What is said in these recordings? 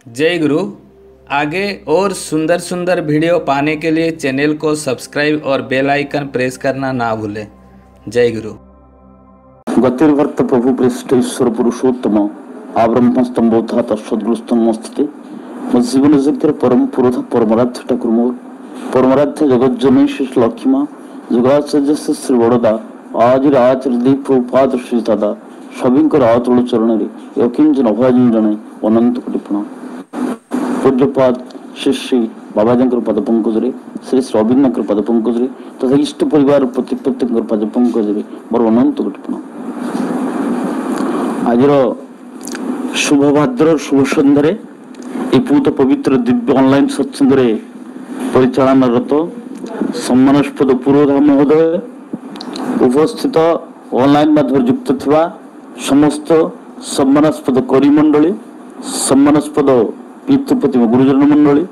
जय गुरु। आगे और सुंदर सुंदर वीडियो पाने के लिए चैनल को सब्सक्राइब और बेल आइकन प्रेस करना ना भूलें। जय गुरु। गतिर्भर्त प्रभु पृष्ठ ईश्वर पुरुषोत्तम आब्रह्मस्तंभोधा तत्सदृष्टम स्थिति जीवन जगत परम पुरोधा परमराध्य ठाकुर मोर परमराध्य जगज्जननी श्री लक्ष्मा जुगाचार्य श्री बड़दा आज आचार्य प्रभुपाद श्री दादा सभी आतुल चरण यकिंचन अभाजन जन अनंत कोटि प्रणाम। पूज्यपाद श्री श्री बाबाजी पद पंकज श्री श्री अभिन्न पद पंकज तथा इष्ट परिवार प्रत्येक पद पंकज मोर अनंत कोटि प्रणाम। आज शुभ भाद्र शुभ सन्धारे पूत पवित्र दिव्य ऑनलाइन सत्संग परिचालनारत सम्मानस्पद पुरोधा महोदय उपस्थित ऑनलाइन माध्यम युक्त थिबा समस्त सम्मानस्पद करिमंडली सम्मानस्पद पितृपति गुरुजन मंडली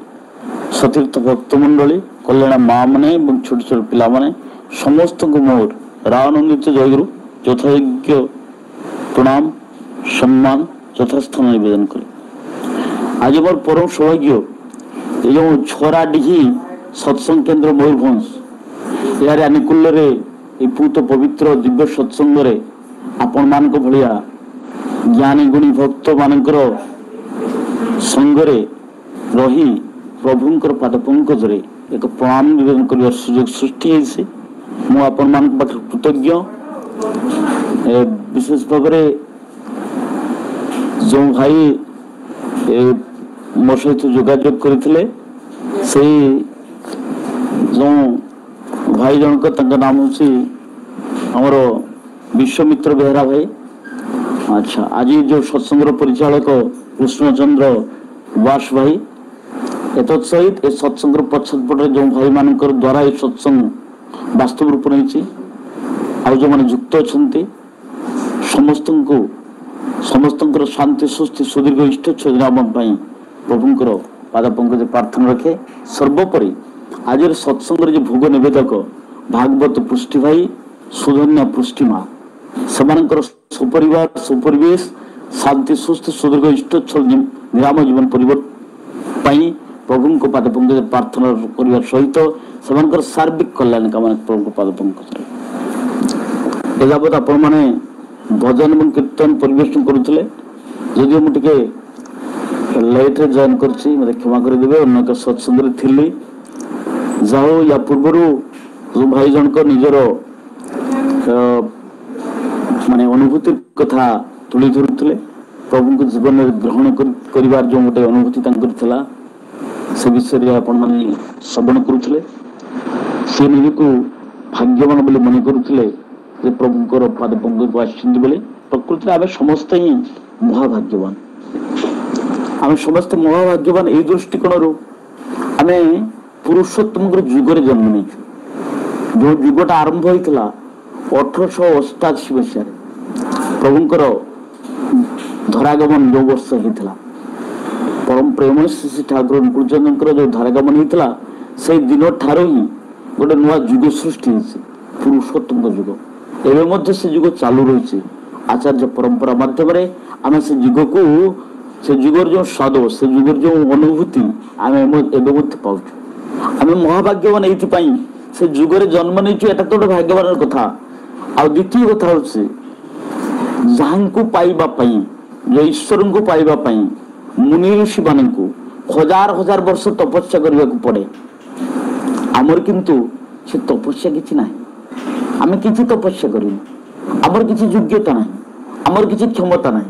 सतीर्थ भक्त मंडली कल्याण माँ मैंने छोट छोट पिला माने समस्त को मोर रानंदित जयगुरु यथायोग्य प्रणाम सम्मान यथास्थान निवेदन करे। आज मोर परम सौभाग्य ये जो छोराडीही सत्संग केन्द्र मयूरभंज यार आनुकूल्य पूत पवित्र दिव्य सत्संग आपण मान भाया ज्ञानी गुणी भक्त मानकर संगरे रही प्रभुंकर पाद पंकज एक प्रणाम निवेदन कर सुजोग सृष्टि मु आपण मान पाखे कृतज्ञ। विशेष भाव जो भाई मो सहित जोगाजोग करते जो भाई जनक नाम हूँ आमर विश्वमित्र बेहरा भाई। अच्छा आज जो सत्संग परिचालक कृष्णचंद्र वास भाई एत सहित ए सत्संग पछपटे जो भाई मान द्वारा ये सत्संग वास्तव रूप नहीं आ जो मैंने युक्त अच्छा समस्त शांति सुस्ति सुदीर्घ इष्ट छाम प्रभुंर पाद पंकज प्रार्थना रखे। सर्वोपरि आज सत्संग जो भोग निवेदक भागवत पृष्टि भाई सुधन्या पृष्टिमा से सुपरिवार सुपरिवेश शांति सुस्थ सुदीर्घ इष्ट निराम जीवन परिवर्तन प्रभु को पाद पंकज प्रार्थना करने सहित से सार्विक कल्याण कामना प्रभु पाद पंकज एजावत आपण मैंने भजन और कीर्तन परिवेशन करुले जदिव मुझे लेट जॉइन कर क्षमा करदे अनेक सत्संग थी जाओ या पूर्वर जो भाई जनक निजर माने अनुभूति कथा तुली धरुले प्रभु को जीवन में ग्रहण कर जो गोटे अनुभूति से विषय आपण मैंने श्रवण करुले से निज को भाग्यवान बोली मन करुले प्रभुंर पाद पंकज को आसछन्ति बोली प्रकृति आम समस्त ही महाभाग्यवान आम समस्त महाभाग्यवान यही दृष्टिकोण आम पुरुषोत्तम जुगर जन्म नहीं जो जुगटा आरंभ होता 1888 मसीह प्रभुंर धरागमन जो वर्ष होता परम प्रेम श्री ठाकुर अनुकूलचंद्र जो धरागमन होता से दिन ठार ही गोटे नुआ जुग सृष्टि पुरुषोत्तम जुग एवं से जुग चालू रही आचार्य परंपरा माध्यम आम से जुग को से जुगर जो स्वाद से जुगर जो अनुभूति आम पाऊ आम महाभाग्यवान ये से जुगर जन्म नहीं एटा तो भाग्यवान कथा आ द्वितीय कथा जहाँ को पाइबा जो ईश्वर को पाइबा मुनि ऋषि मान हजार हजार वर्ष तपस्या करने को पड़े आमर किंतु से तपस्या किसी ना आम कि तपस्या करूँ आमर किसी योग्यता ना आमर किसी क्षमता ना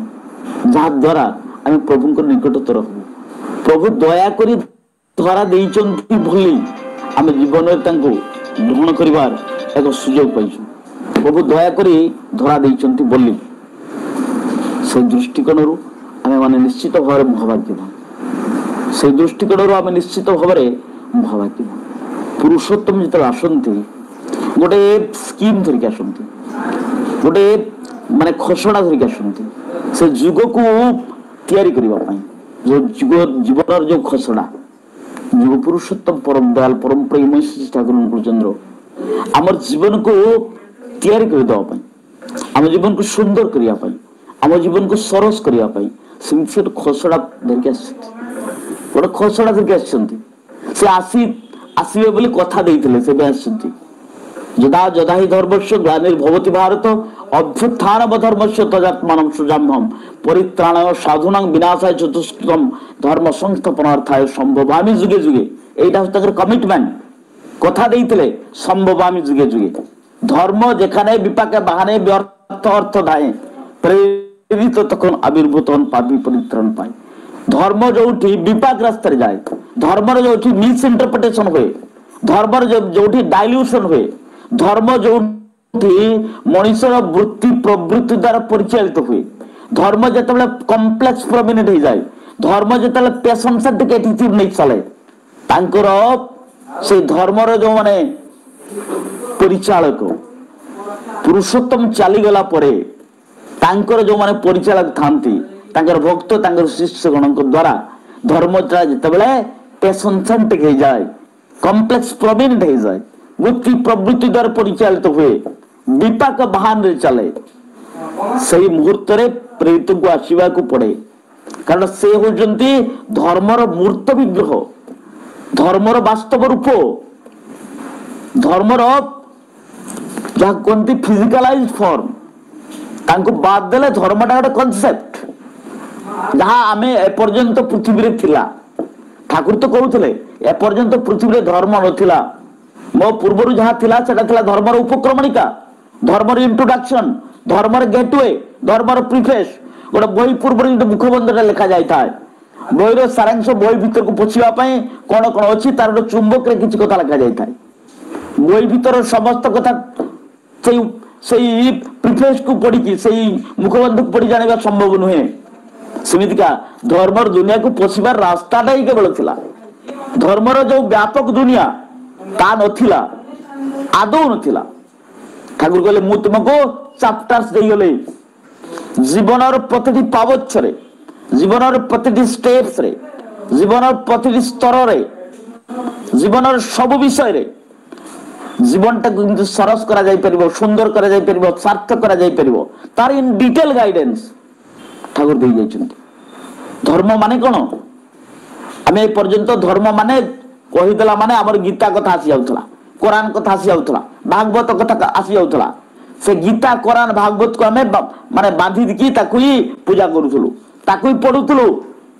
जहाँ द्वारा आम प्रभु निकटतर हूँ प्रभु दयाकोरी धरा भली आम जीवन में ग्रहण कर एक सुजोग पाइछुं प्रभु दयाकोरी धरा बोली से दृष्टिकोण आम मैंने निश्चित भाव महाभाग्यवान से दृष्टिकोण आम निश्चित भाव महाभाग्यवान पुरुषोत्तम जो आसती गोटे स्कीम धरिक आसती गोटे माने खसड़ा धरिक आसती से जुग को तैयारी करने जो जुग जीवन जो खसड़ा जुग पुरुषोत्तम परम दयाल परम प्रेम ठाकुर अनुकूलचंद्र आमर जीवन को तैयारी करदे आम जीवन को सुंदर करने आम जीवन को सरस करने ସେମିତି ସେ ଖସଡ଼ା ଧରିକି ଆସିଛନ୍ତି, ଗୋଟେ ଖସଡ଼ା ଧରିକି ଆସିଛନ୍ତି। ସେ ଆସିବେ ବୋଲି କଥା ଦେଇଥିଲେ, ସେବେ ଆସିଛନ୍ତି। ଯଦା ଯଦା ହି ଧର୍ମସ୍ୟ ଗ୍ଲାନିର୍ଭବତି ଭାରତ ଅଭ୍ୟୁତ୍ଥାନବଧର୍ମସ୍ୟ ତଦାତ୍ମାନଂ ସୁଜାମ୍ୟହଂ ପରିତ୍ରାଣାୟ ସାଧୁନାଂ ବିନାଶାୟ ଚତୁଷ୍କୃତଂ ଧର୍ମ ସଂସ୍ଥାପନାର୍ଥାୟ ସମ୍ଭବାମି ଯୁଗେ ଯୁଗେ। এইটা হচ্ছে তাদের কমিটমেন্ট, কথা ଦେଇଥିଲେ সম্ভবামি যুগে যুগে। ধর্ম যেখানে বিপাকে বাহানে ব্যর্থ অর্থ ধায়ে প্রেরিত তখন আবির্ভূত হন পাপী পরিত্রাণ পায়। ধর্ম ଯୋଉଠି বিপাক রাস্তায় যায়, ধর্মর ଯୋଉଠି মিস ইন্টারপ্রিটেশন ହୁଏ, ধর্মর ଯୋଉଠି ডাইଲ୍ୟୁସନ ହୁଏ, ধর্ম ଯୋଉଠି ମଣିଷର ବୃତ୍ତି ପ୍ରବୃତ୍ତି ଦ୍ୱାରା ପରିଚାଳିତ ହୁଏ, ଧର୍ମ ଯେତେବେଳେ କମ୍ପ୍ଲେକ୍ସ ପ୍ରମିନେଟ ହେଇଯାଏ, ଧର୍ମ ଯେତେବେଳେ ପେସେନ୍ସଟିକ ଆଟିଟ୍ୟୁଡ ନେଇ ଚାଲେ, ତାଙ୍କର ସେଇ ଧର୍ମର ଯୋଉମାନେ ପରିଚାଳକ ପୁରୁଷୋତ୍ତମ ଚାଲିଗଲା ପରେ ତାଙ୍କର ଯୋଉମାନେ ପରିଚାଳକ ଥାନ୍ତି, ତାଙ୍କର ଭକ୍ତ ତାଙ୍କର ଶିଷ୍ୟଗଣଙ୍କ ଦ୍ୱାରା ଧର୍ମଟା ଯେତେବେଳେ ପେସେନ୍ସଟିକ ହେଇଯାଏ, କମ୍ପ୍ଲେକ୍ସ ପ୍ରମିନେଟ ହେଇଯାଏ, ବୃତ୍ତି ପ୍ରବୃତ୍ତି ଦ୍ୱାରା ପରିଚାଳିତ ହୁଏ, ବିପାକ ବାହାନରେ ଚାଲେ, ସେଇ ମୁହୂର୍ତ୍ତରେ ପ୍ରେରିତଙ୍କୁ ଆସିବାକୁ ପଡେ। କାରଣ ସେ ହେଉଛନ୍ତି ଧର୍ମର ମୂର୍ତ୍ତ ବିଗ୍ରହ, ଧର୍ମର ବାସ୍ତବ ରୂପ, ଧର୍ମର ଯାହା କୁହନ୍ତି ଫିଜିକାଲାଇଜ ଫର୍ମ। ତାଙ୍କୁ ବାଦ ଦେଲେ ଧର୍ମଟା ଗୋଟେ କନସେପ୍ଟ, ଯାହା ଆମେ ଏପର୍ଯ୍ୟନ୍ତ ପୃଥିବୀରେ ଥିଲା। ଠାକୁର ତ କହୁଥିଲେ ଏପର୍ଯ୍ୟନ୍ତ ପୃଥିବୀରେ ଧର୍ମ ନଥିଲା, ମୋ ପୂର୍ବରୁ ଯାହା ଥିଲା ସେଟା ଥିଲା ଧର୍ମର ଉପକ୍ରମଣିକା, ଧର୍ମର ଇଣ୍ଟ୍ରୋଡକ୍ସନ, ଧର୍ମର ଗେଟୱେ, ଧର୍ମର ପ୍ରିଫେସ୍। ଗୋଟେ ବହି ପୂର୍ବରୁ ଗୋଟେ ମୁଖବନ୍ଧଟା ଲେଖା ଯାଇଥାଏ, ବହିର ସାରାଂଶ ବହି ଭିତରକୁ ପଶିବା ପାଇଁ କଣ କଣ ଅଛି ତାର ଗୋଟେ ଚୁମ୍ବକରେ କିଛି କଥା ଲେଖା ଯାଇଥାଏ। ବହି ଭିତର ସମସ୍ତ କଥା ସେଇ ପ୍ରିଫେସକୁ ପଢିକି ସେଇ ମୁଖବନ୍ଧକୁ ପଢି ଜାଣିବା ସମ୍ଭବ ନୁହେଁ। ସେମିତିକା ଧର୍ମର ଦୁନିଆକୁ ପଶିବାର ରାସ୍ତାଟା ହିଁ କେବଳ ଥିଲା। ଧର୍ମର ଯୋଉ ବ୍ୟାପକ ଦୁନିଆ ତା ନଥିଲା, ଆଦୌ ନଥିଲା। ଠାକୁର କହିଲେ ମୁଁ ତୁମକୁ ଚାପ୍ଟର୍ସ ଦେଇଗଲେ, ଜୀବନର ପ୍ରତିଟି ପାବଚ୍ଛରେ, ଜୀବନର ପ୍ରତିଟି ଷ୍ଟେପ୍ସରେ, ଜୀବନର ପ୍ରତିଟି ସ୍ତରରେ, ଜୀବନର ସବୁ ବିଷୟରେ ଜୀବନଟାକୁ କେମିତି ସରସ କରାଯାଇପାରିବ, ସୁନ୍ଦର କରାଯାଇପାରିବ, ସାର୍ଥକ କରାଯାଇପାରିବ, ତାର ଇନ୍ ଡିଟେଲ ଗାଇଡେନ୍ସ ଠାକୁର ଦେଇ ଯାଇଛନ୍ତି। ଧର୍ମ ମାନେ କଣ? ଆମେ ଏ ପର୍ଯ୍ୟନ୍ତ ଧର୍ମ ମାନେ କହିଦେଲା ମାନେ ଆମର ଗୀତା କଥା ଆସି ଯାଉଥିଲା, କୋରାନ କଥା ଆସି ଯାଉଥିଲା, ଭାଗବତ କଥା ଆସି ଯାଉଥିଲା। ସେ ଗୀତା କୋରାନ ଭାଗବତକୁ ଆମେ ମାନେ ବାନ୍ଧି ଦେଇକି ତାକୁ ହିଁ ପୂଜା କରୁଥିଲୁ, ତାକୁ ହିଁ ପଢୁଥିଲୁ।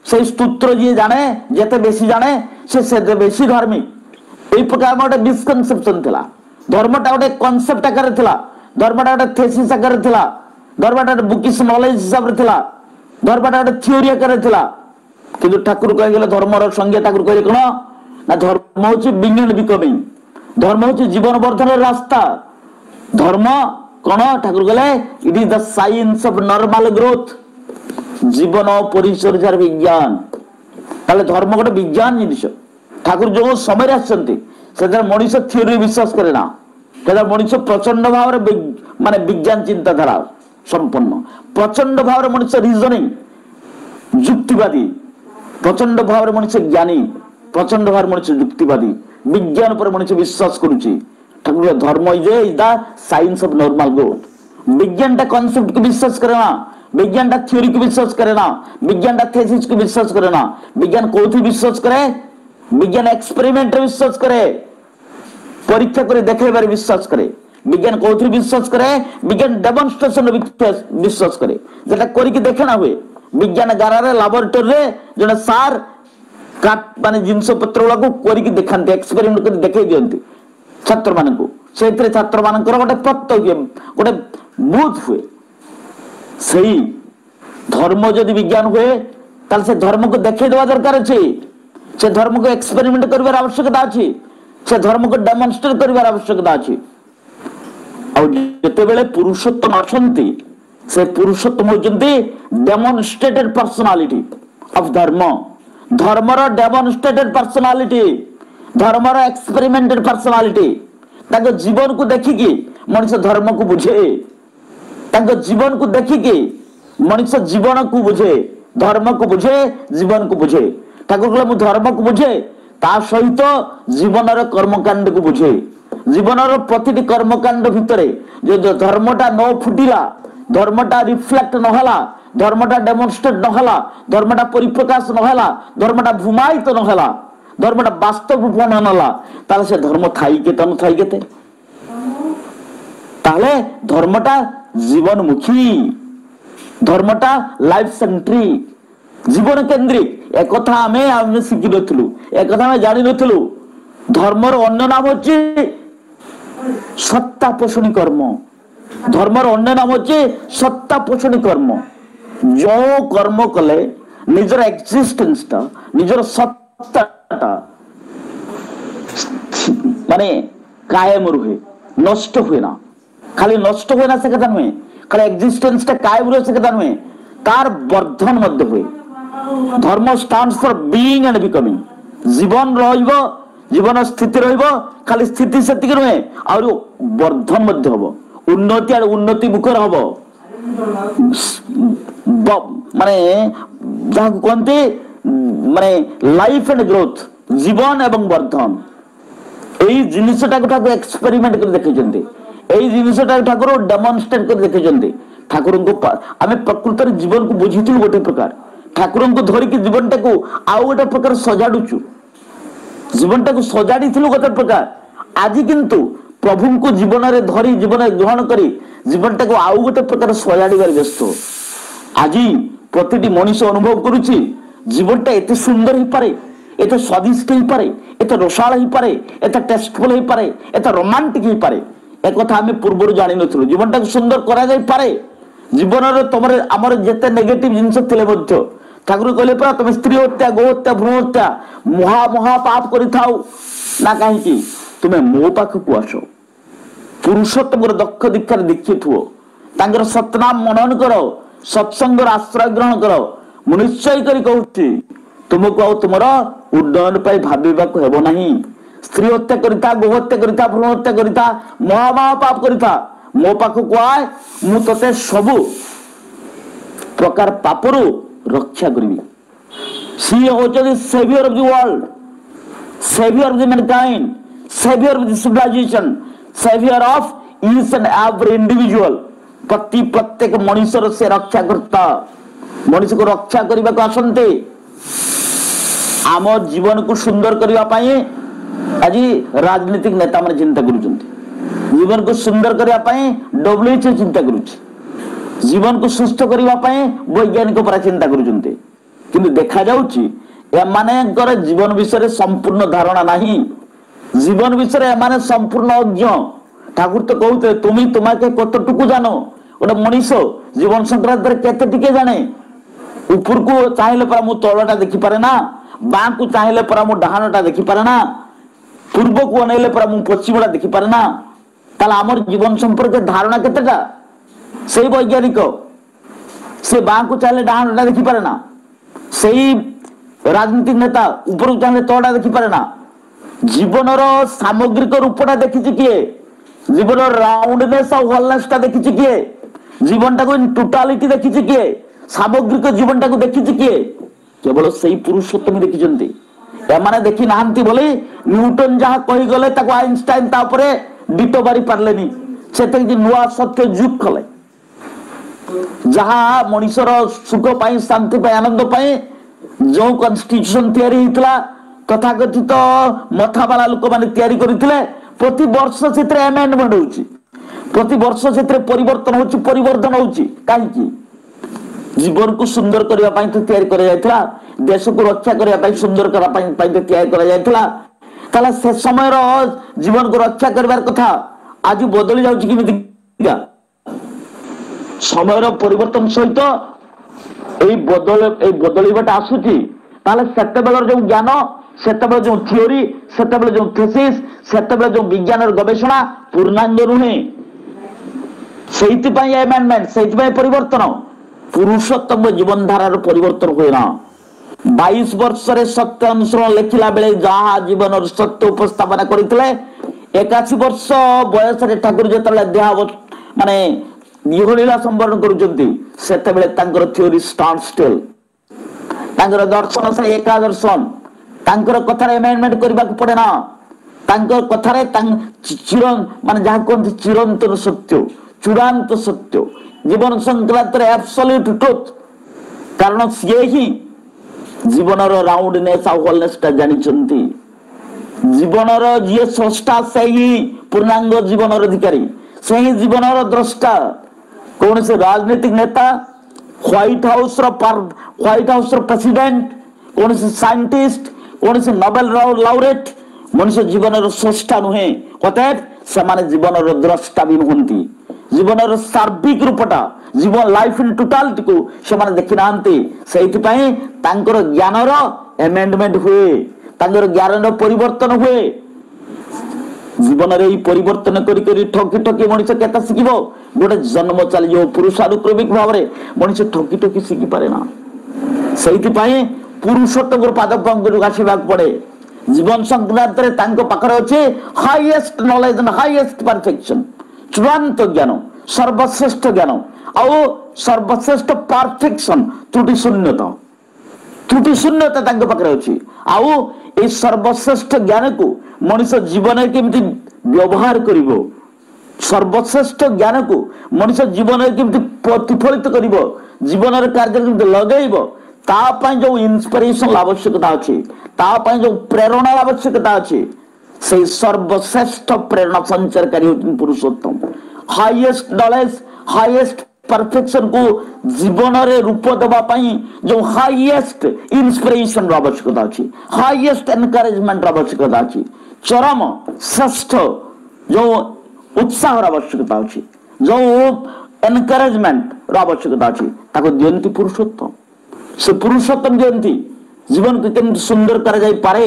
ସେଇ ସ୍ତୋତ୍ର ଯିଏ ଜାଣେ, ଯେତେ ବେଶୀ ଜାଣେ ସେ ସେତେ ବେଶୀ ଧାର୍ମିକ। এই প্রকার ଗୋଟେ মিসকনসেপশন ଥିଲା। ଧର୍ମଟା ଗୋଟେ କନସେପ୍ଟ ଆକାରରେ ଥିଲା, ଧର୍ମଟା ଗୋଟେ ଥେସିସ୍ ଆକାରରେ ଥିଲା, ଧର୍ମଟା ଗୋଟେ ବୁକିସ୍ ନଲେଜ ହିସାବରେ ଥିଲା, ଧର୍ମଟା ଗୋଟେ ଥିଓରି ଆକାରରେ ଥିଲା। କିନ୍ତୁ ଠାକୁର କହିଲେ ଧର୍ମର ସଂଜ୍ଞା ଠାକୁର କହିଲେ କଣ ନା ଧର୍ମ ହଉଛି ବିଙ୍ଗ୍ ଆଣ୍ଡ ବିକମିଂ, ଧର୍ମ ହଉଛି ଜୀବନ ବର୍ଦ୍ଧନର ରାସ୍ତା। ଧର୍ମ କଣ ଠାକୁର କହିଲେ it is the science of normal growth, ଜୀବନ ପରିଚର୍ଯାର ବିଜ୍ଞାନ। ତାହେଲେ ଧର୍ମ ଗୋଟେ ବିଜ୍ଞାନ ଜିନିଷ। ଠାକୁର ଯୋଉ ସମୟରେ ଆସିଛନ୍ତି ସେଥିରେ ମଣିଷ ଥିଓରି ବିଶ୍ୱାସ କରେ ନା, ସେଟା ମଣିଷ ପ୍ରଚଣ୍ଡ ଭାବରେ ମାନେ ବିଜ୍ଞାନ ଚିନ୍ତାଧାରା ସମ୍ପନ୍ନ, ପ୍ରଚଣ୍ଡ ଭାବରେ ମଣିଷ ରିଜନିଂ ଯୁକ୍ତିବାଦୀ, ପ୍ରଚଣ୍ଡ ଭାବରେ ମଣିଷ ଜ୍ଞାନୀ, ପ୍ରଚଣ୍ଡ ଭାବରେ ମଣିଷ ଯୁକ୍ତିବାଦୀ, ବିଜ୍ଞାନ ଉପରେ ମଣିଷ ବିଶ୍ୱାସ କରୁଛି। ଠାକୁର ଧର୍ମ is the science of normal growth. ବିଜ୍ଞାନଟା କନସେପ୍ଟକୁ ବିଶ୍ୱାସ କରେ ନା, ବିଜ୍ଞାନଟା ଥିଓରିକୁ ବିଶ୍ୱାସ କରେ ନା, ବିଜ୍ଞାନଟା ଥେସିସକୁ ବିଶ୍ୱାସ କରେ ନା। ବିଜ୍ଞାନ କୋଉଠି ବିଶ୍ୱାସ କରେ? विज्ञान एक्सपेरिमेंट विश्वास करे, परीक्षा करे देखेबार विश्वास करे। विज्ञान कोथि विश्वास करे? विज्ञान डेमोन्स्ट्रेशन विश्वास करे, जेटा करिक देखना हुए। विज्ञान गारा रे लैबोरेटरी रे जने सार काट माने जिंस पत्र वाला को करिक देखांते, एक्सपेरिमेंट कर देखै दियंती छात्र माने को। सेतरे छात्र मानकर गोटे प्रत्यय गोटे बुझ हुए। सही धर्म जदि विज्ञान हुए ताल से धर्म को देखै देवा दरकार अछि, से धर्म को एक्सपेरिमेंट करबार आवश्यकता अछि, से धर्म को डेमोन्स्ट्रेट करबार आवश्यकता अछि। आ जेतेबेले पुरुषोत्तम अछंती से पुरुषोत्तम होचंती डेमोन्स्ट्रेटेड पर्सनालिटी ऑफ धर्म, धर्मर डेमोन्स्ट्रेटेड पर्सनालिटी, धर्मर एक्सपेरिमेंटेड पर्सनालिटी। ताको जीवन को देखिकी मनुष्य धर्म को बुझे, ताको जीवन को देखिकी मनुष्य जीवन को बुझे, धर्म को बुझे, जीवन को बुझे। ठाकुर कहले मु धर्म को बुझे, ता सहित जीवनर कर्मकांड को बुझे। जीवनर प्रतिटी कर्मकांड भितरे जो धर्मटा न फुटिला, धर्मटा रिफ्लेक्ट न होला, धर्मटा डेमोन्स्ट्रेट नहला धर्मटा परिप्रकाश नहला धर्मटा भूमायित नहला धर्मटा वास्तव रूप ननला ताले से धर्म थाई के तन थाई केते ताले धर्मटा जीवनमुखी धर्मटा लाइफ सेंट्रिक जीवन केंद्रिक एक कथा आमे शिखि नथलु एक कथा आमे जानि नथलु धर्मर अन्य नाम होची सत्ता पोषणी कर्म धर्मर अन्य नाम होची सत्ता पोषणी कर्म जो कर्म कले निजर एक्जिस्टेंस ता निजर सत्ता माने कायम रुहे नष्ट हुए ना खाली नष्ट हुए ना से कथा नुहे खाली एक्जिस्टेंस ता कायम रुहे से कथा नुहे तार वर्धन मध्य हुए धर्म stands for being and becoming जीवन रहिबो जीवन स्थिति रहिबो खाली स्थिति सेतिक नुहे और वर्धन मध्य हबो उन्नति और उन्नति मुखर हबो माने जहाँ कहते माने लाइफ एंड ग्रोथ जीवन एवं वर्धन एई जिनिसटा ठाकुर एक्सपेरिमेंट कर देखिचंती एई जिनिसटा ठाकुर डेमोन्स्ट्रेट कर देखिचंती ठाकुर को आमे प्रकृत रे जीवन को बुझिथिलु गोटे प्रकार ठाकुर को धरिक जीवन टाको आउ गोटे प्रकार सजाडुचु जीवन टाको सजाडिथिलु गोटे प्रकार आज किंतु प्रभु को जीवन रे धरी जीवन ग्रहण करी जीवन टाको आउ गोटे प्रकार सजाडिबार व्यस्त आज प्रतिटी मनुष्य अनुभव करुछि जीवनटा एते सुंदर ही पारे एते स्वादिष्ट ही पारे एते रसाल ही पारे एते टेस्टफुल ही पारे एते रोमांटिक ही पारे एक कथा हमें पूर्व जानि नथलु जीवनटा सुंदर करा जाय पारे जीवन रे तमरे हमर जेते नेगेटिव जिंस थिले मध्य ठाकुर कहले परा तुम स्त्री हत्या गो हत्या भ्रूण हत्या महा महा पाप करिथाउ ना काहे कि तुमे मो पाखकु आसो पुरुषोत्तमर दक्ष दीक्षार दीक्षित हुओ तांकर सतनाम मनन करो सत्संग आश्रय ग्रहण करो मु निश्चय करी कहूची तुमको आ तुमर उन्नयन पाई भाबिबाकु हेबो नाही स्त्री हत्या करिता गो हत्या करिता भ्रूण हत्या करिता महा महा पाप करिता मो पाखकु आय मु तते सबु प्रकार पापरु रक्षा करिबी सी होचि saviour of the world saviour of the mankind saviour of the civilisation saviour of each and every individual प्रति प्रत्येक मनुष्यर से रक्षा करता मनुष्य को रक्षा करने को आसंते आम जीवन को सुंदर करने पाए आज राजनीतिक नेता माने चिंता करुचंती जीवन को सुंदर करने पाए डब्ल्यूएचओ चिंता करुची जीवन को सुस्थ करने पाए वैज्ञानिक पर चिंता करुचंती किंतु देखा जाउची एमानेकर जीवन विषय संपूर्ण धारणा नहीं जीवन विषय एमाने संपूर्ण अज्ञ ठाकुर तो कहते तुम तुम्हें कतटुकु जानो गोटे मनीष जीवन संक्रांत केते टिके जाने ऊपर को चाहिले पर मु तलटा देखि पारे ना बां को चाहिले पर मु डाहानटा देखि पारे ना पूर्व को अनेले पर मु पश्चिमटा देखि पारे ना ताला हमर जीवन संपर्क धारणा केतेटा सेही वैज्ञानिक से बां को चाहिले डाहानटा देखि पारे ना सेही राजनीतिक नेता ऊपर को चाहिले तलटा देखि पारे ना जीवनर सामग्रिक रूपटा देखिछि किए जीवन राउंडनेस और होलनेसटा देखिछि किए जीवनटा को टोटालिटी देखिछि किए सामग्रिक जीवनटा को देखिछि किए केवल सही पुरुषोत्तम देखिछन्ती एमाने देखि नाहंती बोले न्यूटन जहा कहि गले ताको आइंस्टाइन ता ऊपर डिटो बारी पारलेनी सेते कि नुवा सत्य जुग खले जहा मनुष्यर सुख पाई शांति पाई आनंद पाई जो कॉन्स्टिट्यूशन तैयारी हितला तथाकथित मथाबाला लोक माने तैयारी करिथिले प्रति वर्ष सेत्रे अमेंडमेंट होउची प्रति वर्ष सेत्रे परिवर्तन होउची परिवर्तन होउची काहे कि जीवन को सुंदर करबा पई तो तैयारी करा जायथला देश को रक्षा करबा पई सुंदर करबा पई तो तैयारी करा जायथला ताला से समय रो जीवन को रक्षा करबार कथा आज बदली जाउची किमितिका समय रो परिवर्तन सहित एई बदलीबाटा आसुची ताले सेते बेलर जो ज्ञान सेते जो थियोरी सेते जो थीसिस सेते जो विज्ञान गवेषणा पूर्णांग रुहे सेहिति पई अमेंडमेंट सेहिति पई परिवर्तन पुरुषोत्तम जीवन धारार परिवर्तन हुए ना 22 वर्ष रे सत्य अनुसरण लेखिला बेले जहा जीवन सत्य उपस्थापना करथिले 81 वर्ष बयस रे ठाकुर जेतले देहा माने निहोलीला संवरण करूचंती सेते बेले तांकर थियोरी स्टैंड स्टिल तांकर दर्शन से एका दर्शन तांकर कथारे अमेंडमेंट करबा को पड़े ना तांकर कथारे चिरन माने जहा कोन चिरंतन सत्य चूड़ांत सत्य जीवन संक्रांत रे एब्सोल्यूट ट्रुथ कारण सी ही जीवन राउंडनेस आ होलनेस जानी जीवन जी स्रष्टा से ही पूर्णांग जीवन अधिकारी से ही जीवन द्रष्टा कौन से राजनीतिक नेता व्हाइट हाउस प्रेसिडेंट कौन से साइंटिस्ट कौन से नोबेल लाउरेट मनुष्य जीवन स्रष्टा नुहे अतएव से जीवन द्रष्टा भी नुहति जीवन सार्विक रूपटा जीवन लाइफ इन टोटालिटी को से देखी ना ज्ञान एमेंडमेंट हुए ज्ञान परिवर्तन हुए जीवन परिवर्तन करी ठकी ठकी मनुष्य केता शिखिब गोटे जन्म चली पुरुषानुक्रमिक भाव में मनुष्य ठकी ठकी शिखि पारे ना से पुरुषोत्तम पाद पंकज आसवा पड़े जीवन संक्रांत पाखे अच्छे highest knowledge and highest perfection चूड़ांत ज्ञान सर्वश्रेष्ठ ज्ञान आउ सर्वश्रेष्ठ परफेक्शन त्रुटि शून्यता पाखे अच्छी आउ ये सर्वश्रेष्ठ ज्ञान को मनुष्य जीवन केमती व्यवहार करिवो सर्वश्रेष्ठ ज्ञान को मनुष्य जीवन केमती प्रतिफलित करिवो जीवन कार्य केमती लगेइबो तापाई जो इंस्पिरेशन आवश्यकता अच्छी तापाई जो प्रेरणा आवश्यकता अच्छी से सर्वश्रेष्ठ प्रेरणा संचारकारी होती पुरुषोत्तम हाईएस्ट नॉलेज हाईएस्ट परफेक्शन को जीवन रे रूप देवा जो हाईएस्ट इंस्पिरेशन आवश्यकता अच्छी हाईएस्ट एनकरेजमेंट आवश्यकता अच्छी चरम श्रेष्ठ जो उत्साह आवश्यकता अच्छी जो एनकरेजमेंट आवश्यकता अच्छी ताको दियंती पुरुषोत्तम से पुरुषोत्तम दियंती जीवन को केमती सुंदर करा जाई पारे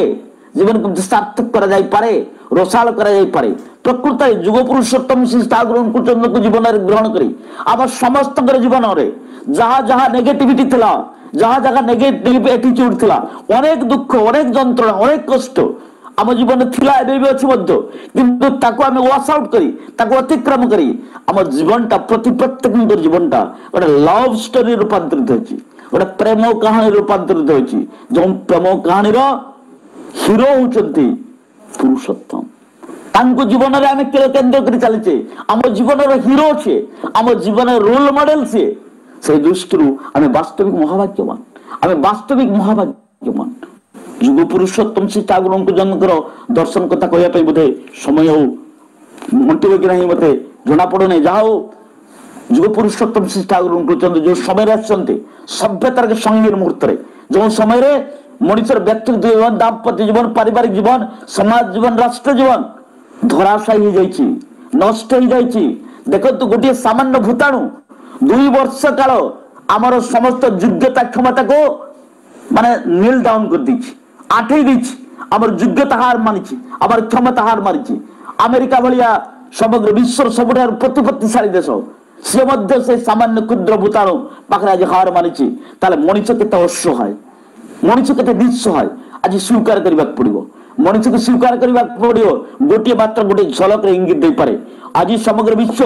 जीवन को सार्थक करा जाई पारे रोसाल करा जाई पारे प्रकृत जुग पुरुषोत्तम श्री ठाकुर को जीवन ग्रहण करी आम समस्त जीवन में जहाँ जहाँ नेगेटिविटी थिला जहाँ जहाँ नेगेटिव एटीट्यूड थिला अनेक दुख अनेक जंत्रणा अनेक कष्ट आम जीवन थिला एबे भी अछि मध्य किंतु ताको आमे वॉश आउट करी ताको अतिक्रम करी आम जीवनटा प्रति प्रत्येक जीवनटा गोटे लव स्टोरी रूपांतरित होछि गोटे प्रेम कहानी रूपांतरित होछि जो प्रेम कहानी रो हीरो होचंती पुरुषोत्तम तांको जीवन रे आमे केंद्र करी चलछे आम जीवन रो हीरो छे आम जीवन रोल मॉडल छे से दृष्टि आमे वास्तविक महाभाग्यवान जुग पुरुषोत्तम श्री ठाकुर जनकर दर्शन कथा कहया बोधे समय हो मंटिबे कि नहीं मते जना पड़ो नहीं जहा हो जुग पुरुषोत्तम श्री ठाकुर जो समय आसते सभ्यतार के संगीन मुहूर्त जो समय मनुष्य व्यक्तिगत जीवन दाम्पत्य जीवन पारिवारिक जीवन समाज जीवन राष्ट्र जीवन धराशायी हो जाइए नष्ट हो जाइए देखो गोटे सामान्य भूताणु 2 वर्ष काल आमर समस्त योग्यता क्षमता को माने नील डाउन कर दी आठे दी आमर योग्यता हार मानी आमर क्षमता हार मारी अमेरिका भाया समग्र विश्व सबुठार प्रतिपत्तिशाली देश सी से सामान्य क्षुद्र भूताणु पाखे आज हार मानी मनुष्य केते असहाय मनुष्य केते निस्सहाय आज स्वीकार करने पड़ो मनुष्य को स्वीकार करने पड़ो गोटे मात्र गोटे झलक इंगित दे पारे आज समग्र विश्व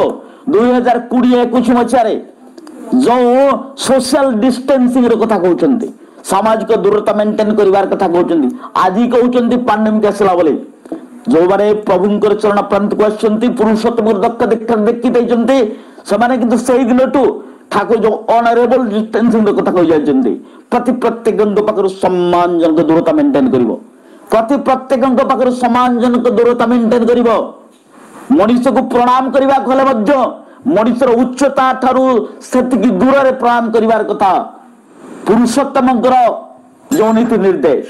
2020-21 मसीह जो सोशल डिस्टेंसिंग कथा कहते सामाजिक दूरता मेंटेन करिवार कथा कहते आज कहते पांडेमिक आसला बोले जो माने प्रभुंकर चरण प्रांत को आसछन्ती पुरुषोत्तम देखी देइछन्ती समाने किंतु सेही दिनटू ठाकुर जो ऑनरेबल डिस्टेंसिंग कथा कहि जाइछन्ती प्रति प्रत्येक पाखर सम्मानजनक दूरता मेंटेन करिवो प्रति प्रत्येक पाखर सम्मानजनक दूरता मेंटेन करिवो मनुष्य को प्रणाम करबा कहले मध्य मनुष्यर उच्चता ठारू सेतिकी दूर रे प्रणाम करिवार कथा पुरुषोत्तमଙ୍କର जो नीति निर्देश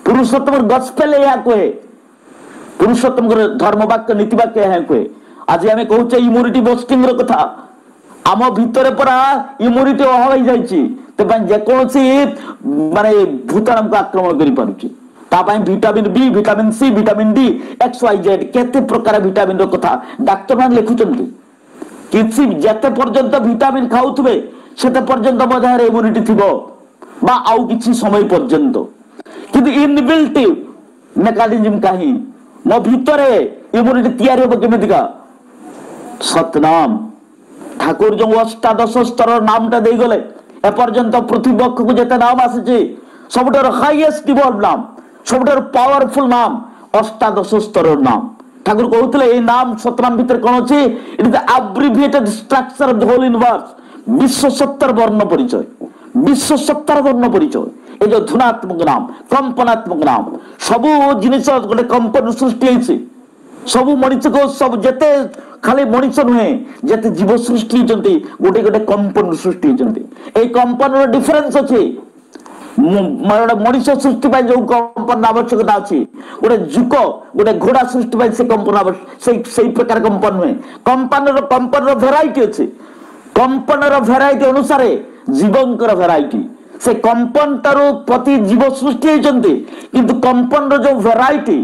पुरुषोत्तम गस्पेल या कहे पुरुषोत्तम धर्म वाक्य नीति वाक्य है कहे आज आम कहचे इम्यूनिटी बोस्टिंग कथा आम भितर परा इम्यूनिटी अभाव हो जाए जेकोसी माने भूताणु को आक्रमण कर पारुची vitamin B vitamin C vitamin D X Y Z केते प्रकार विटामिन कथा डाक्तर मान लिखुचंती किसी जेते पर्यंत विटामिन खाउथबे सेते पर्यंत मधार इम्यूनिटी थिबो बा आउ किछि समय पर्यंत किंतु इनबिल्ट मेकानिज्म काहे मो भितरे इम्यूनिटी तैयारी हो केमितिका सतनाम ठाकुर जो अष्टादश स्तर नामटा दे गले ए पर्यंत पृथ्वी बक्ष को जेते नाम आसे सबुठार हाईएस्ट डिवॉल्व नाम सबुठार पावरफुल नाम अष्टादश स्तर नाम ठाकुर कहते ये नाम सतनाम भीतर कौन अच्छी it is the abbreviated structure of the whole universe विश्व 70 वर्ण परिचय विश्व सत्तार वर्ण परिचय ये जो धुनात्मक नाम कंपनात्मक नाम सबू जिनिस गोटे कंपन सृष्टि होती सबू मनीष को सब जिते खाली मनीष नुहे जिते जीव सृष्टि होती गोटे गोटे कंपन सृष्टि होती कंपन डिफरेन्स अच्छे मनीष सृष्टि जो कंपन आवश्यकता अच्छी गोटे जुक गोटे घोड़ा सृष्टि से कंपन से प्रकार कंपन नुहे कंपन भेराइटी अच्छे कंपन भेराइटी अनुसार जीवंकर भेराइटी से कंपन तारू प्रति जीव सृष्टि होती किंतु कंपन जो भेराइटी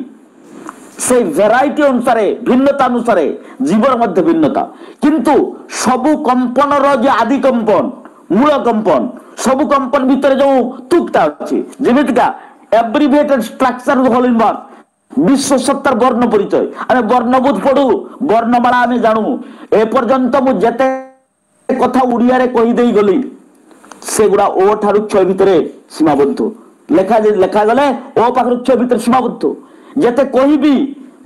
से भेराइटी अनुसार भिन्नता अनुसार जीवन मध्य भिन्नता किंतु सबु कंपन जो आदि कंपन मूल कंपन सबु कंपन भितर जो तुकता अच्छी जेमितिका abbreviated structure whole in one विश्व सत्तर वर्ण परिचय आमे वर्णबोध पढ़ू वर्णमाला आमे जानू ए पर्यंत मु जेते कथा उड़िया रे कहि देई गली से गुडा ओ ठारु क्ष भितर सीमाबद्ध लेखा गले ओ पाखरु क्ष भितर सीमाबद्ध जेते कहबी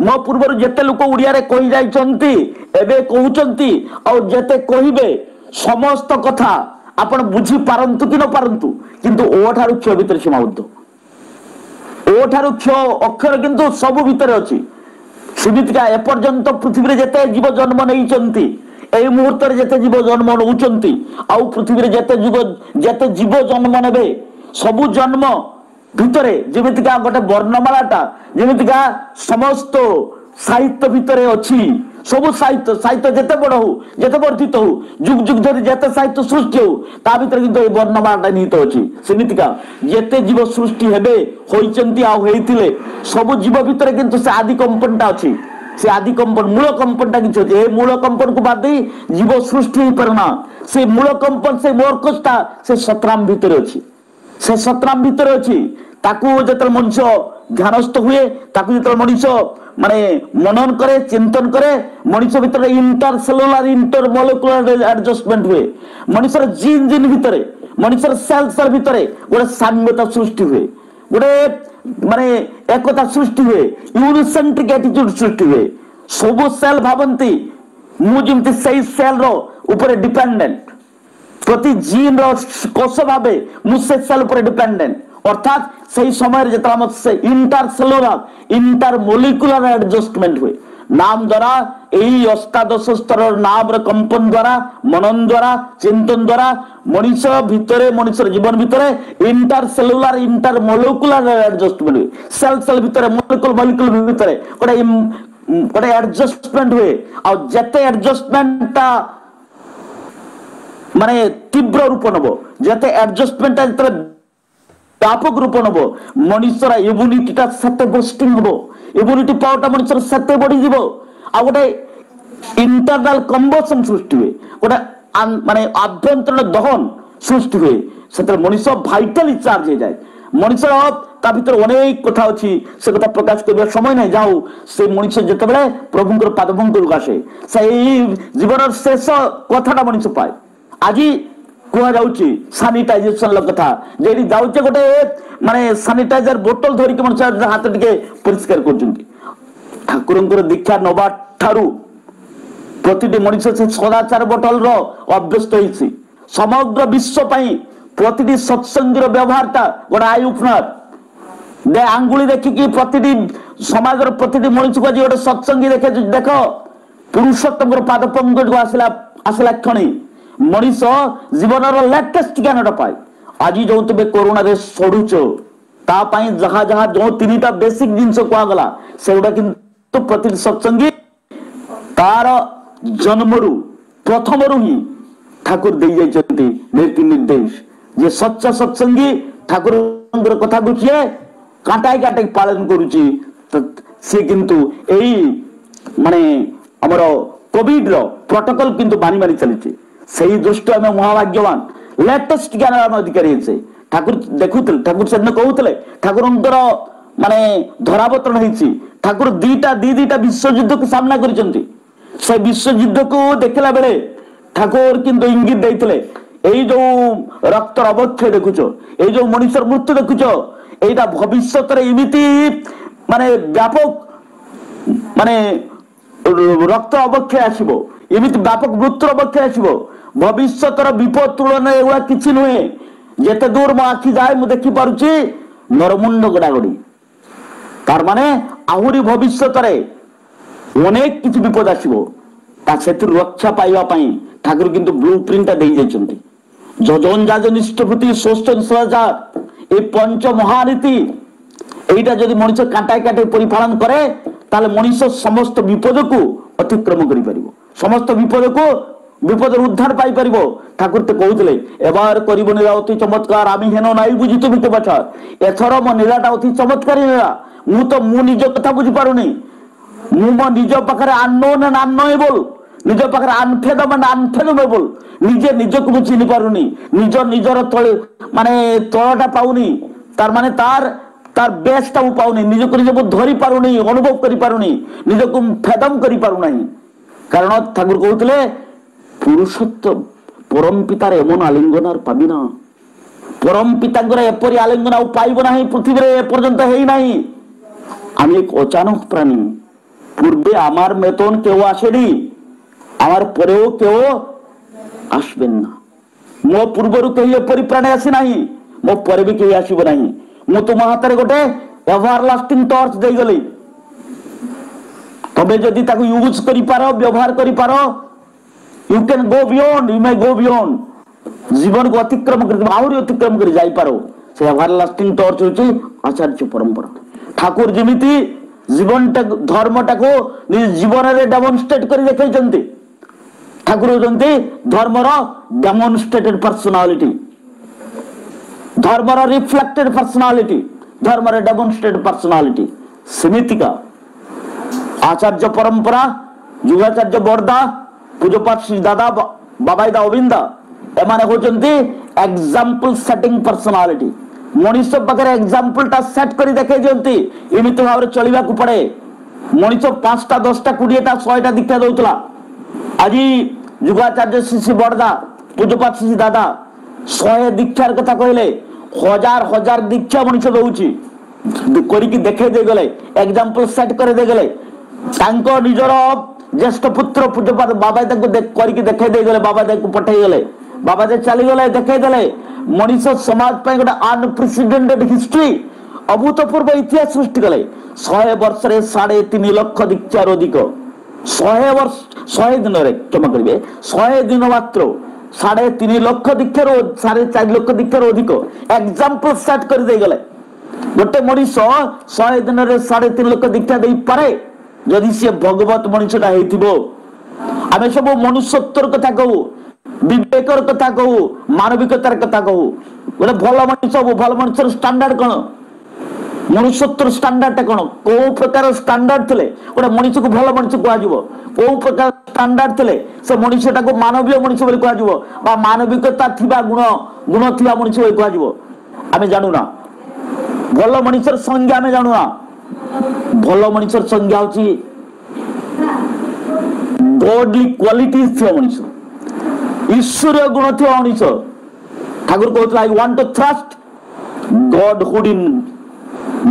मो पूर्व जेते लोक उड़िया रे कहि जाइछंती एबे कहउछंती और जेते कहिबे समस्त कथा आपण बुझी पारंतु कि न पारंतु किंतु ओ ठारु क्ष भितर सीमाबद्ध ओ ठारु क्ष अक्षर किंतु सब भितर अछि सिमितिका ए पर्यंत पृथ्वी रे जेते जीव जन्म नैछंती ए मुहूर्त रे जेते जीव जन्म नउछंती आ पृथ्वी रे जेते जीव जन्म नेबे सबु जन्म भितरे जेमितिका गोटे वर्णमालाटा जेमितिका समस्त साहित्य भितरे अछि सबु साहित्य जेते बड़ हो जेते वर्धित हो जुग जुग धरि जेते साहित्य सृष्टि हो ता भितर किंतु ए वर्णमालाटा निहित अछि सेमितिका जेते जीव सृष्टि हेबे होइचंती आ हेइतिले सबु जीव भितरे किंतु से आदि कंपनटा अछि से आदि कंपन मूल कंपनटा किछ अछि ए मूल कंपन को बाद दे जीव सृष्टि हो परना से मूल कंपन से मोरकसटा से सतराम भितरे अछि से सतराम भितर अच्छी ताकू जत मनुष्य ध्यानस्थ हुए ताकू जत मनुष्य माने मनन करे चिंतन करे मनुष्य भितर inter cellular inter molecular adjustment हुए मनुष्य जीन जीन भितर मनुष्य सेल सेल भितर गोटे साम्यता सृष्टि हुए गोटे माने एकता सृष्टि हुए यूनिसेंट्रिक एटीट्यूड सृष्टि हुए सब सेल भावंती मु जेमति सही सेल रो ऊपर डिपेंडेंट प्रति जीन कोष भावे मुझसे सेल पर डिपेंडेंट अर्थात सही समय जेतला से inter cellular inter molecular adjustment हुए नाम द्वारा यही अष्टादश स्तर नाम कंपन द्वारा मनन द्वारा चिंतन द्वारा मनुष्य भितरे मनुष्य जीवन भितरे inter cellular inter molecular adjustment हुए सेल सेल भितरे मोलिकुलर भितरे गोटे एडजस्टमेंट हुए आ जेते एडजस्टमेंट माने तीव्र रूप नब जते एडजस्टमेंट व्यापक रूप नब मनुष्यर इम्यूनिटी सेते बुस्टिंग हबो इम्यूनिटी पावरटा मनुष्यर सेते बढ़ी जीवो आ गोटे इंटरनल कंबशन सृष्टि हुए गोटे माने आभ्यंतरण दहन सृष्टि हुए सेते मनुष्य वाइटली चार्ज हो जाए मनुष्य ता भीतर अनेक कथा अच्छी से कथा प्रकाश करबा समय नहीं जाऊ से मनुष्य जेतेबेले प्रभुंकर पादभंग आसे से जीवन शेष कथाटा मनुष्य पाए आज कह जाऊँगी सानिटाइजेशन कथा जे जाऊे गोटे माने सानिटाइजर बोतल धरिक मनुष्य हाथ टे परिष्कार कर दीक्षा नवा ठारू प्रति मनुष्य से सदाचार बोतल अभ्यस्त होती समग्र विश्व प्रति सत्संगी व्यवहारटा गोटे आई ओपनर दे आंगुली देखिकी प्रति समाज प्रति मनुष्य को आज गोटे सत्संगी देखे देख पुरुषोत्तम पादपंकज आसला क्षणी मनीष जीवन लेटेस्ट ज्ञान पाए आज जो तुम कोरोना रे सड़ुच जहाँ जहाँ जो तीन बेसिक जिनस कहगला से गुड़ा किंतु प्रति सत्संगी तार जन्म प्रथम ही ठाकुर दे जाती नीति निर्देश जे सच्चा सत्संगी ठाकुर कथा को किए काटाई काटाई पालन करुची सी किंतु यही माने हमर कोविड रो प्रोटोकॉल किंतु मानी मानी चली सही दृष्टि आम महाभाग्यवान लेटेस्ट ज्ञान आम अधिकारी ठाकुर देखुले ठाकुर से कहते ठाकुर माने धरावतरण होती ठाकुर दीटा विश्वयुद्ध को सामना कर विश्वयुद्ध को देखला बेले ठाकुर किंतु इंगित देते यही जो रक्त अवक्षय देखुच यही जो मनुष्य मृत्यु देखुच यहीटा भविष्य एमती माने व्यापक माने रक्त अवक्षय आसो एमती व्यापक मृत्यु अवक्षय आसो भविष्य विपद तुलन एगुड़ा किसी नुहे जेते दूर मो आखि जाए मु देखि पारुची नरमुंड गड़ागड़ी तार माने आहुरी भविष्यत रे अनेक किछि विपद आसीबो ता सेतु रक्षा पाइबा पई ठाकुर किंतु ब्लूप्रिंट देई जायछंती जजन जाज निष्ठभूति सोष्टन सजा ए पंच महानीति एटा जदि मनुष्य काटाई काटाई परिपालन करे ताले मनुष्य समस्त विपद को अतिक्रम करि परिबो समस्त विपद उद्धार पाई परिबो ठाकुर ते कहउतले एबार करिबो निरा अति चमत्कार आमी हेनो नाई बुझितो बिते बाछा एथरो म निराटा अति चमत्कारी निरा मु निज कथा बुझि पारुनी मु म निज पाखरे अननोन एंड अननोएबल निज पाखरे अनफेदम एंड अनफेदमेबल निजे निजको मु चिनि पारुनी निजर तळे माने तळटा पाउनी तार माने तार बेसटा मु पाउनी निजको निज मु धरि पारुनी अनुभव करि पारुनी निजको फेदम करि पारु नाही कारण ठाकुर कहउतले पुरुषोत्तम परम पितार एमन आलिंगन आर पाबी ना परम पितांकर एपरि आलिंगन आउ पाइबो नाही पृथ्वी रे एपर्यंत हेई नाही आमी एक अचानक प्राणी पूर्वे आमार मेतन केउ आसेनी आमार परेও केउ आसबेन ना मो पूर्वरु केहि एपरि प्राणी आसी नाही मो परे भी केहि आसीबो नाही मु तुम हाथ रे गोटे एवरलास्टिंग टॉर्च देई गली तबे जदि ताकू यूज करि पारो व्यवहार करि पारो you can go beyond you may go beyond जीवन को अतिक्रम कर आहुरी अतिक्रम कर जाई पारो से एवरलास्टिंग टॉर्च होची आचार्य परंपरा ठाकुर जेमिति जीवन धर्म टाको जीवन रे डेमोन्स्ट्रेट कर देखैचंती ठाकुर होचंती धर्मर डेमोन्स्ट्रेटेड पर्सनालिटी धर्मर रिफ्लेक्टेड पर्सनालिटी धर्मर डेमोन्स्ट्रेटेड पर्सनालिटी समितिका आचार्य परंपरा युगाचार्य बरदा पूजपाठ श्री दादा बाबाईदा अविंदा एमाने होचंती एग्जांपल सेटिंग पर्सनालिटी मनुष्य पाखरे एग्जांपल टा सेट करी देखे जंती एमिति भाव रे चलिबा को पड़े मनुष्य 5टा 10टा 20टा 100टा दीक्षा दउतला आजी युगाचार्य श्री बरदा पूजपाठ श्री दादा 100 दीक्षार कथा कहले हजार हजार दीक्षा मनुष्य दउची करी की देखे दे गले एग्जांपल सेट करे दे गले तांको निजर ज्येष्ठ पुत्र पूज्यपाद बाबा करके देखा गले बाबा पठे गले बाबा चली गले देखा देले मनुष्य समाज पे गोटे अनप्रेसिडेंटेड हिस्ट्री अभूतपूर्व इतिहास सृष्टि कले 100 वर्ष रे 3.5 लाख दीक्षार अधिक 100 वर्ष 100 दिन रे क्षमा करिवे 100 दिन मात्र 3.5 लाख दीक्षार 4.5 लाख दीक्षार अधिक एग्जांपल सेट कर दे गले गोटे मनुष्य 100 दिन रे 3.5 लाख दीक्षा दे पारे जदि से भगवत मनुष्यटा हेतिबो आमे सब मनुष्यत्वर कथा कहू विवेकर कथा कहू मानविकतार कथा कहू गोटे भल मनुष्यर स्टैंडर्ड कोन मनुष्यत्वर स्टैंडर्ड कोन को प्रकार स्टैंडर्ड थिले गोटे मनुष्य को भल मनुष्य कहआ जिवो को प्रकार स्टैंडर्ड थिले से मनुष्यटा को मानवीय मनुष्य बोली कहआ जिवो बा मानविकता थिबा गुण थिबा मनुष्य बोली कहआ जिवो आमे जानू ना भल मनुष्यर संज्ञा आमे जानू ना भल मनुष्यर संज्ञा होची गॉडली क्वालिटीज थियो मनुष्य ईश्वरीय गुण थियो मनुष्य ठाकुर कहतला I want to trust godhood in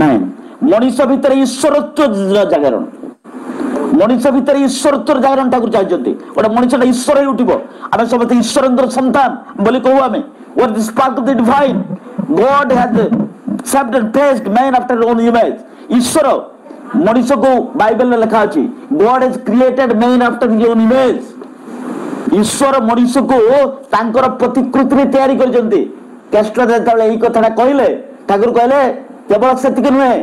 man मनुष्य भीतर ईश्वरत्व जागरण मनुष्य भीतर ईश्वरत्व जागरण ठाकुर चाहते गोटे मनुष्यटा ईश्वर उठिबो आमे समस्त ईश्वरंकर संतान बोली कहू आमे what is spark of the divine god has shaped and placed man after his own image ईश्वर मनुष्य को बाइबल में लिखा अछि God has created man after his own image ईश्वर मनुष्य को तांकर प्रतिकृति रे तयारी करजंती केस्टर जेतले एही कथाटा कहले ठाकुर कहले केवल सेतिक नुहे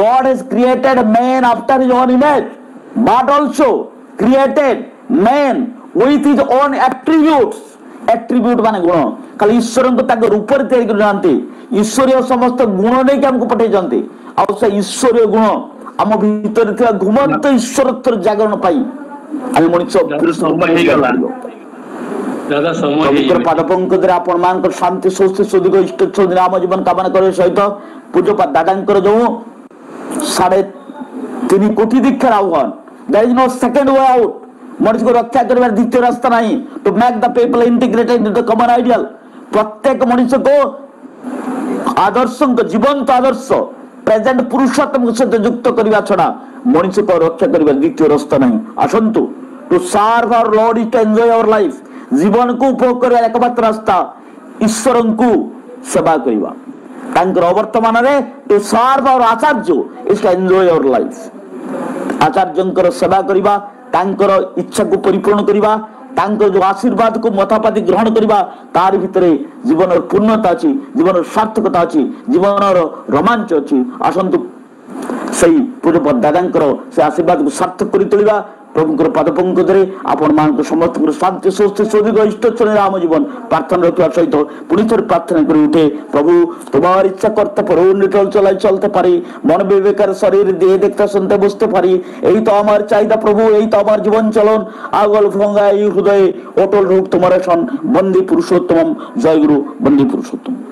God has created man after his own image but also created man with his own attribute माने गुण खाली ईश्वर को तांकर रूप रे तयारी करजंती ईश्वरीय समस्त गुण नै के हमको पठे जंती आ से ईश्वरीय गुण आम भीतर थिया घुमंत ईश्वरत्व जागरण पाई आम मनुष्य दादा समय पाद पंकज आपण मान शांति स्वस्थ सुधिक इष्ट नाम जीवन कामना करे सहित पूज्य दादांकर जो 3.5 कोटी दीक्षार आह्वान there is no second way out मनुष्य को रक्षा करबार द्वितीय रास्ता नहीं to make the people integrated in the common ideal प्रत्येक मनुष्य को आदर्श जीवंत आदर्श प्रेजेंट पुरुषोत्तम सहित युक्त करबा छडा मनुष्य को रक्षा करबा द्वितीय रास्ता नहीं आसंतु to serve our lord is to enjoy our life जीवन को उपभोग करबा एकमात्र रास्ता ईश्वर को सेवा करिबा तांकर अवर्तमान रे to serve our acharya is to enjoy our life आचार्यंकर सेवा करिबा तांकर इच्छा को परिपूर्ण करिबा तांकर जो आशीर्वाद को मथापाति ग्रहण करिबा तार भितरे जीवन पूर्णता अछि जीवन सार्थकता अछि जीवन रोमांच अछि आसंतु सही पूर्व दादांकर से आशीर्वाद को सार्थक करि तोलिबा प्रभुंकर पादपंकजरे आपण मानक समस्त शांति स्वस्थ सुदीर्घ इष्टचरण राम जीवन प्रार्थना रखिवा सहित पुणी थोड़े प्रार्थना करि उठे प्रभु तुम्हार इच्छा करते पर निटल चलाई चलते पारी मन विवेकर शरीर देह देखते सुनते बुझते पारी यही तो हमार चाहिदा प्रभु यही तो हमार जीवन चलन आगल भंगा हृदय अटल रूप तुम्हारे सन बंदी पुरुषोत्तम जय गुरु बंदी पुरुषोत्तम।